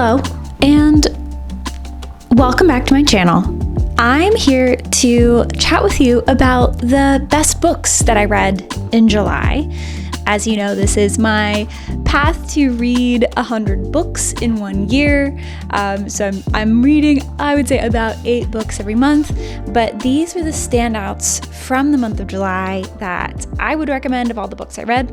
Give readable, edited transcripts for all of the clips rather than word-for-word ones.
Hello, and welcome back to my channel. I'm here to chat with you about the best books that I read in July. As you know, this is my path to read 100 books in 1 year. So I'm reading, I would say, about 8 books every month. But these were the standouts from the month of July that I would recommend of all the books I read.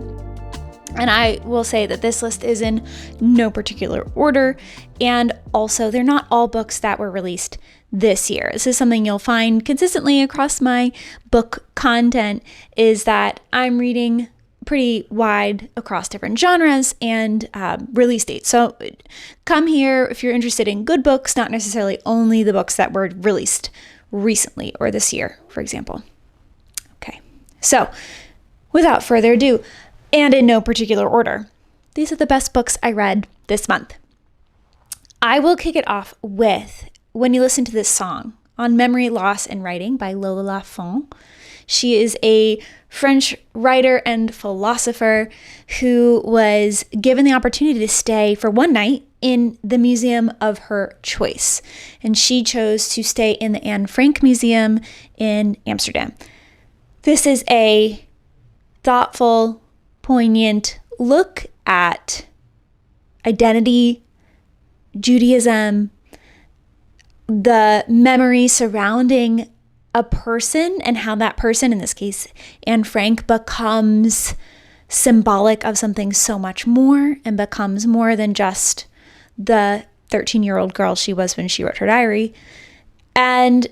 And I will say that this list is in no particular order. And also, they're not all books that were released this year. This is something you'll find consistently across my book content, is that I'm reading pretty wide across different genres and release dates. So come here if you're interested in good books, not necessarily only the books that were released recently or this year, for example. Okay, so without further ado, and in no particular order, these are the best books I read this month. I will kick it off with When You Listen to This Song, On Memory, Loss, and Writing by Lola Lafont. She is a French writer and philosopher who was given the opportunity to stay for one night in the museum of her choice. And she chose to stay in the Anne Frank Museum in Amsterdam. This is a thoughtful, poignant look at identity, Judaism, the memory surrounding a person and how that person, in this case Anne Frank, becomes symbolic of something so much more and becomes more than just the 13-year-old girl she was when she wrote her diary. And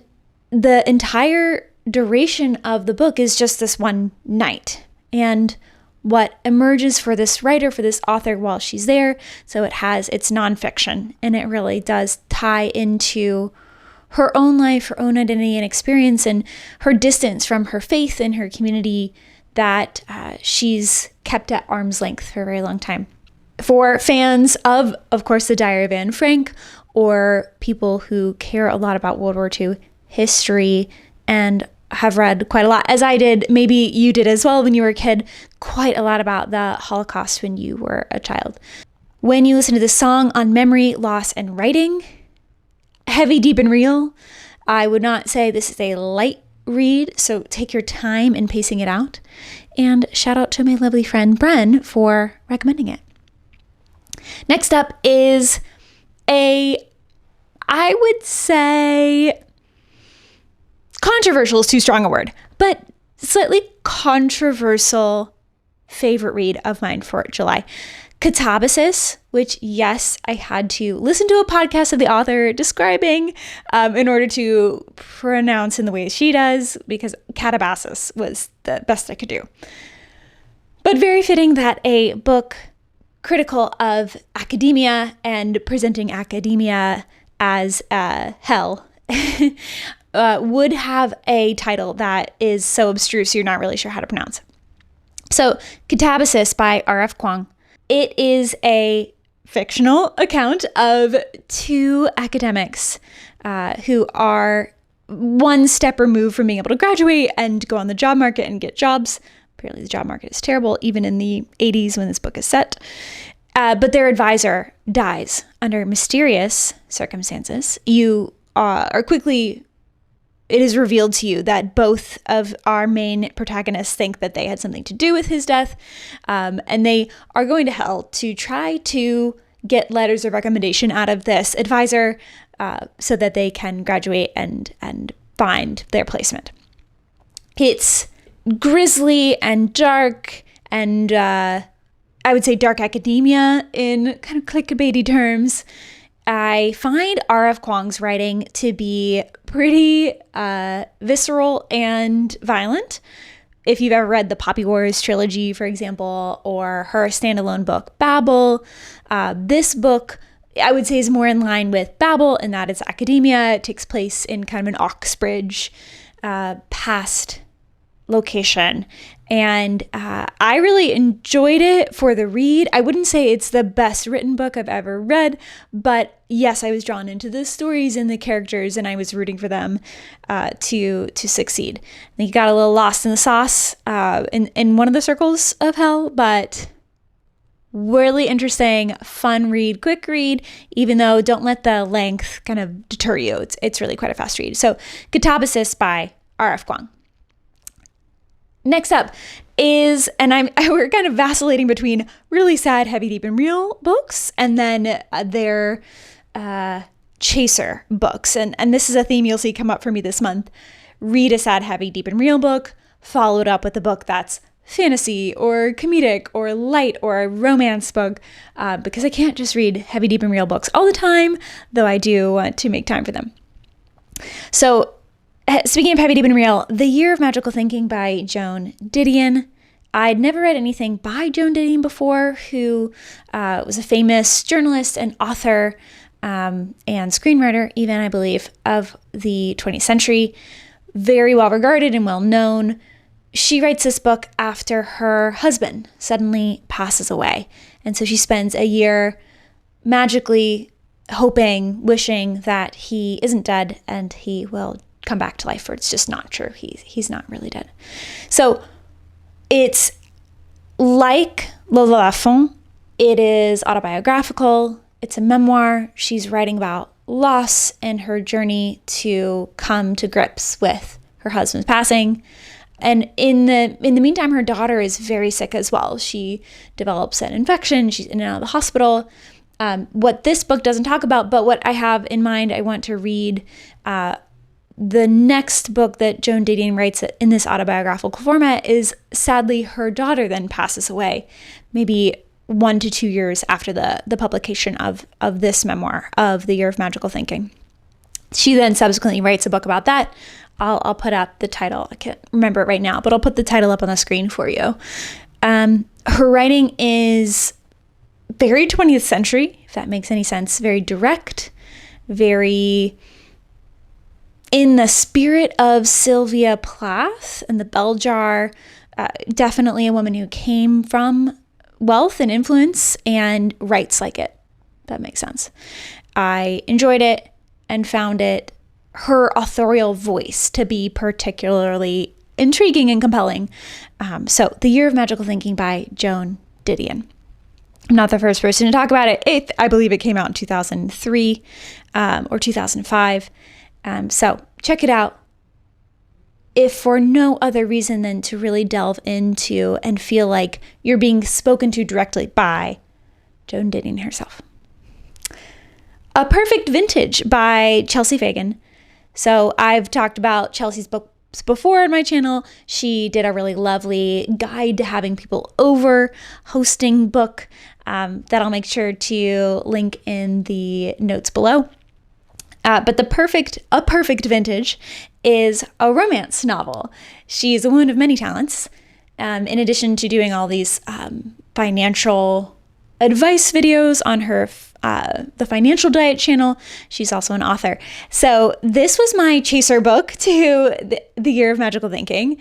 the entire duration of the book is just this one night. And what emerges for this writer, for this author while she's there. So it's nonfiction, and it really does tie into her own life, her own identity and experience, and her distance from her faith and her community that she's kept at arm's length for a very long time. For fans of course, the Diary of Anne Frank, or people who care a lot about World War II history and have read quite a lot, as I did, maybe you did as well when you were a kid, quite a lot about the Holocaust when you were a child. When You Listen to This Song, On Memory, Loss, and Writing, heavy, deep, and real. I would not say this is a light read, so take your time in pacing it out. And shout out to my lovely friend Bren for recommending it. Next up is I would say, controversial is too strong a word, but slightly controversial favorite read of mine for July. Katabasis, which, yes, I had to listen to a podcast of the author describing in order to pronounce in the way she does, because Katabasis was the best I could do. But very fitting that a book critical of academia and presenting academia as hell would have a title that is so abstruse you're not really sure how to pronounce. So, Katabasis by R.F. Kuang. It is a fictional account of 2 academics who are one step removed from being able to graduate and go on the job market and get jobs. Apparently the job market is terrible, even in the 80s when this book is set. But their advisor dies under mysterious circumstances. It is revealed to you that both of our main protagonists think that they had something to do with his death, and they are going to hell to try to get letters of recommendation out of this advisor so that they can graduate and find their placement. It's grisly and dark, and I would say dark academia in kind of clickbaity terms. I find R.F. Kuang's writing to be pretty visceral and violent. If you've ever read the Poppy Wars trilogy, for example, or her standalone book, Babel, this book, I would say, is more in line with Babel in that it's academia. It takes place in kind of an Oxbridge past location. And I really enjoyed it for the read. I wouldn't say it's the best written book I've ever read, but yes, I was drawn into the stories and the characters, and I was rooting for them to succeed. I think you got a little lost in the sauce in one of the circles of hell, but Really interesting, fun read, quick read, even though don't let the length kind of deter you. It's really quite a fast read. So Katabasis by R.F. Kuang. Next up is, and we're kind of vacillating between really sad, heavy, deep, and real books and then their chaser books. And this is a theme you'll see come up for me this month. Read a sad, heavy, deep, and real book, followed up with a book that's fantasy or comedic or light or a romance book, because I can't just read heavy, deep, and real books all the time, though I do want to make time for them. So speaking of heavy, deep, and real, The Year of Magical Thinking by Joan Didion. I'd never read anything by Joan Didion before, who was a famous journalist and author and screenwriter, even, I believe, of the 20th century. Very well regarded and well known. She writes this book after her husband suddenly passes away. And so she spends a year magically hoping, wishing that he isn't dead and he will come back to life, or it's just not true. He's not really dead. So it's like Lola Lafont. It is autobiographical. It's a memoir. She's writing about loss and her journey to come to grips with her husband's passing. And in the meantime, her daughter is very sick as well. She develops an infection. She's in and out of the hospital. What this book doesn't talk about, but what I have in mind, I want to read the next book that Joan Didion writes in this autobiographical format is, sadly, her daughter then passes away, maybe 1 to 2 years after the publication of this memoir of The Year of Magical Thinking. She then subsequently writes a book about that. I'll put up the title. I can't remember it right now, but I'll put the title up on the screen for you. Her writing is very 20th century, if that makes any sense. Very direct, very in the spirit of Sylvia Plath and the Bell Jar. Definitely a woman who came from wealth and influence and writes like it. That makes sense. I enjoyed it and found her authorial voice to be particularly intriguing and compelling. So The Year of Magical Thinking by Joan Didion. I'm not the first person to talk about it. I believe it came out in 2003 or 2005. So check it out, if for no other reason than to really delve into and feel like you're being spoken to directly by Joan Didion herself. A Perfect Vintage by Chelsea Fagan. So I've talked about Chelsea's books before on my channel. She did a really lovely guide to having people over hosting book that I'll make sure to link in the notes below. But A Perfect Vintage is a romance novel. She's a woman of many talents. In addition to doing all these financial advice videos on her the Financial Diet channel, she's also an author. So this was my chaser book to the Year of Magical Thinking.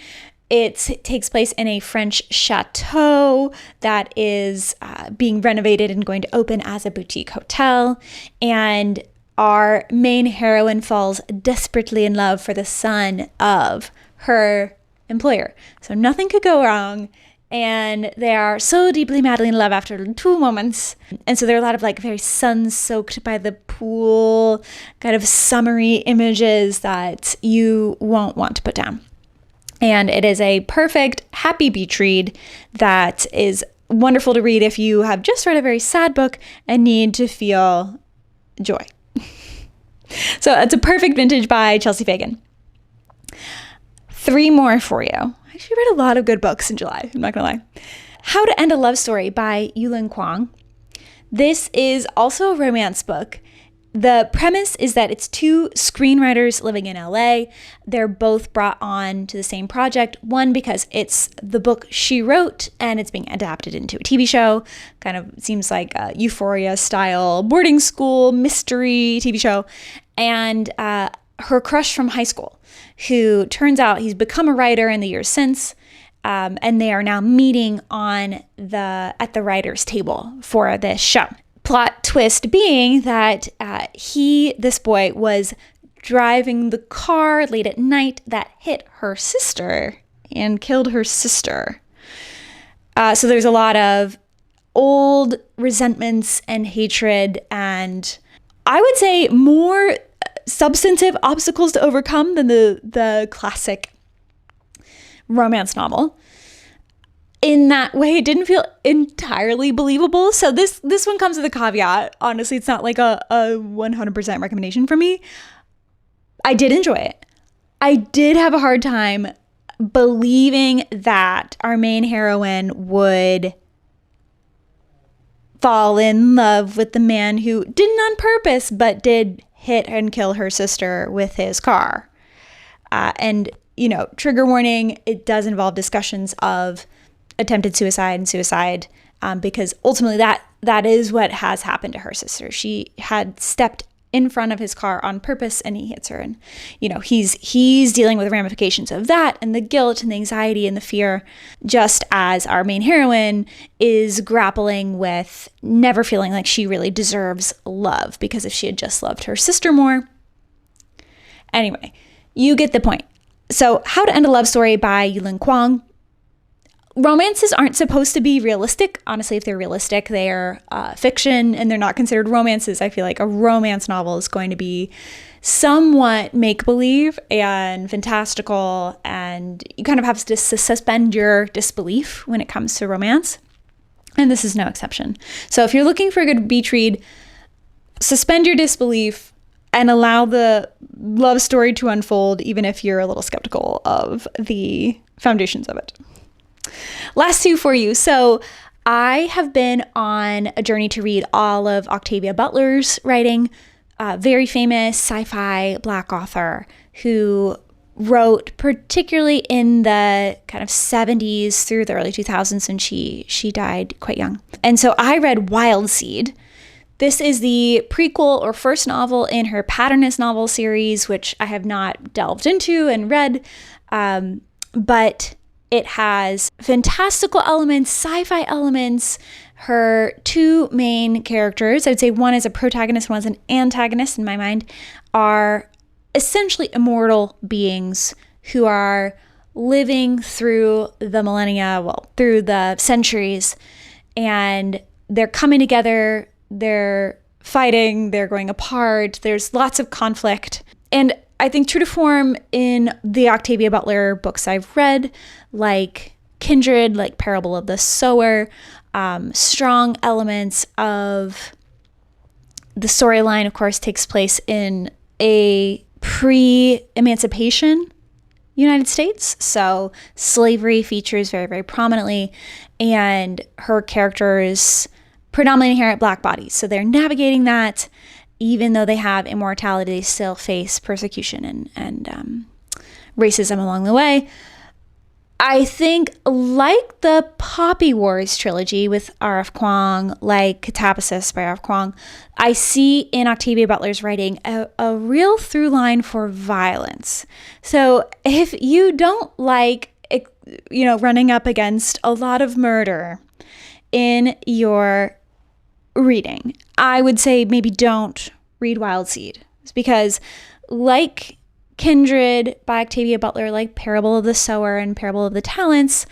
It takes place in a French chateau that is being renovated and going to open as a boutique hotel. And our main heroine falls desperately in love for the son of her employer. So nothing could go wrong. And they are so deeply, madly in love after 2 moments. And so there are a lot of very sun-soaked by the pool, kind of summery images that you won't want to put down. And it is a perfect, happy beach read that is wonderful to read if you have just read a very sad book and need to feel joy. So it's A Perfect Vintage by Chelsea Fagan. 3 more for you. I actually read a lot of good books in July, I'm not gonna lie. How to End a Love Story by Yulin Kuang. This is also a romance book. The premise is that it's 2 screenwriters living in LA. They're both brought on to the same project. One, because it's the book she wrote and it's being adapted into a TV show. Kind of seems like a Euphoria style boarding school mystery TV show. And her crush from high school, who turns out he's become a writer in the years since. And they are now meeting at the writer's table for this show. Plot twist being that this boy was driving the car late at night that hit her sister and killed her sister. So there's a lot of old resentments and hatred, and I would say more substantive obstacles to overcome than the classic romance novel. In that way, it didn't feel entirely believable. So this one comes with a caveat. Honestly, it's not like a 100% recommendation for me. I did enjoy it. I did have a hard time believing that our main heroine would fall in love with the man who didn't on purpose, but did hit and kill her sister with his car. And, trigger warning, it does involve discussions of attempted suicide and suicide, because ultimately that is what has happened to her sister. She had stepped in front of his car on purpose and he hits her, and he's dealing with the ramifications of that and the guilt and the anxiety and the fear, just as our main heroine is grappling with never feeling like she really deserves love, because if she had just loved her sister more. Anyway, you get the point. So How to End a Love Story by Yulin Kuang. Romances aren't supposed to be realistic. Honestly, if they're realistic, they're fiction and they're not considered romances. I feel like a romance novel is going to be somewhat make-believe and fantastical, and you kind of have to suspend your disbelief when it comes to romance. And this is no exception. So if you're looking for a good beach read, suspend your disbelief and allow the love story to unfold, even if you're a little skeptical of the foundations of it. Last two for you. So I have been on a journey to read all of Octavia Butler's writing, very famous sci-fi Black author who wrote particularly in the kind of 70s through the early 2000s, and she died quite young. And so I read Wild Seed. This is the prequel or first novel in her Patterness novel series, which I have not delved into and read, but it has fantastical elements, sci-fi elements. Her two main characters, I would say one is a protagonist, one is an antagonist in my mind, are essentially immortal beings who are living through the millennia, through the centuries, and they're coming together, they're fighting, they're going apart, there's lots of conflict. And I think true to form in the Octavia Butler books I've read, like Kindred, like Parable of the Sower, strong elements of the storyline, of course, takes place in a pre-emancipation United States. So slavery features very, very prominently, and her characters predominantly inherit Black bodies. So they're navigating that. Even though they have immortality, they still face persecution and racism along the way. I think, like the Poppy Wars trilogy with R.F. Kuang, like Katabasis by R.F. Kuang, I see in Octavia Butler's writing a real through line for violence. So if you don't like, running up against a lot of murder in your reading, I would say maybe don't read Wild Seed, because like Kindred by Octavia Butler, like Parable of the Sower and Parable of the Talents,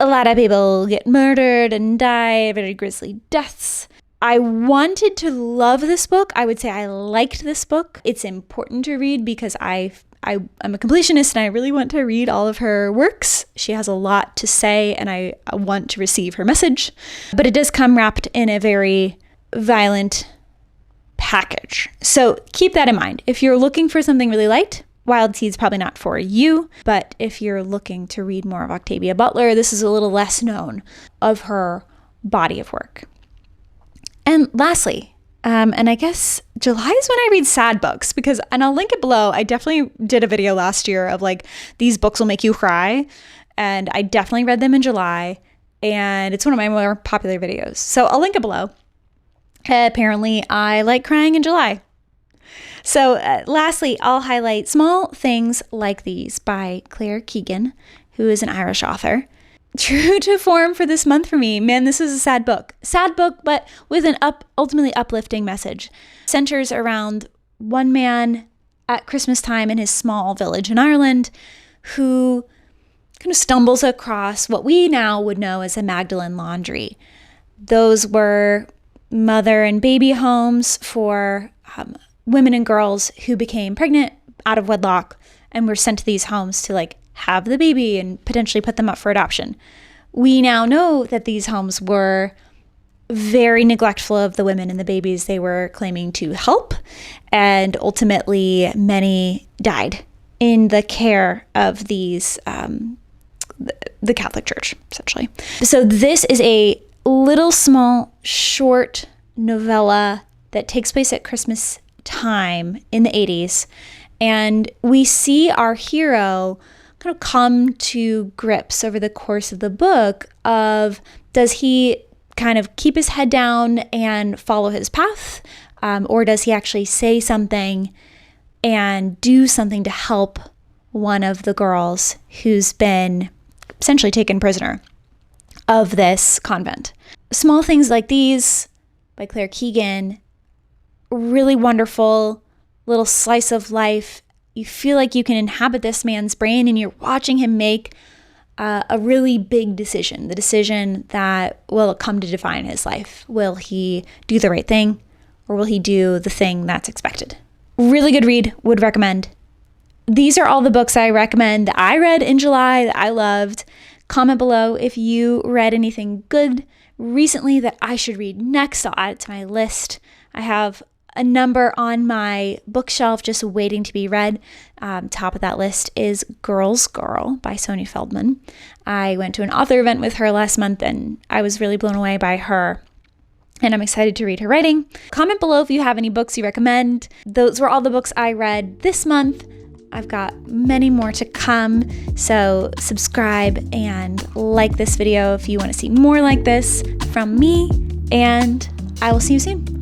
a lot of people get murdered and die very grisly deaths. I wanted to love this book. I would say I liked this book. It's important to read because I'm a completionist and I really want to read all of her works. She has a lot to say and I want to receive her message. But it does come wrapped in a very violent package. So keep that in mind. If you're looking for something really light, Wild Seed's probably not for you. But if you're looking to read more of Octavia Butler, this is a little less known of her body of work. And lastly, and I guess July is when I read sad books and I'll link it below. I definitely did a video last year of like, these books will make you cry. And I definitely read them in July. And it's one of my more popular videos. So I'll link it below. Apparently, I like crying in July. So lastly, I'll highlight Small Things Like These by Claire Keegan, who is an Irish author. True to form for this month for me. Man, this is a sad book. Sad book, but with an ultimately uplifting message. Centers around one man at Christmas time in his small village in Ireland who kind of stumbles across what we now would know as a Magdalene laundry. Those were mother and baby homes for women and girls who became pregnant out of wedlock and were sent to these homes to like have the baby and potentially put them up for adoption. We now know that these homes were very neglectful of the women and the babies they were claiming to help, and ultimately many died in the care of these the Catholic Church, essentially. So this is a little small short novella that takes place at Christmas time in the 80s, and we see our hero kind of come to grips over the course of the book of, does he kind of keep his head down and follow his path, or does he actually say something and do something to help one of the girls who's been essentially taken prisoner of this convent? Small Things Like These by Claire Keegan, really wonderful little slice of life. You feel like you can inhabit this man's brain and you're watching him make a really big decision, the decision that will come to define his life. Will he do the right thing, or will he do the thing that's expected? Really good read, would recommend. These are all the books I recommend that I read in July that I loved. Comment below if you read anything good recently that I should read next. I'll add it to my list. I have a number on my bookshelf just waiting to be read. Top of that list is Girl's Girl by Sonia Feldman. I went to an author event with her last month and I was really blown away by her, and I'm excited to read her writing. Comment below if you have any books you recommend. Those were all the books I read this month. I've got many more to come, so subscribe and like this video if you want to see more like this from me, and I will see you soon.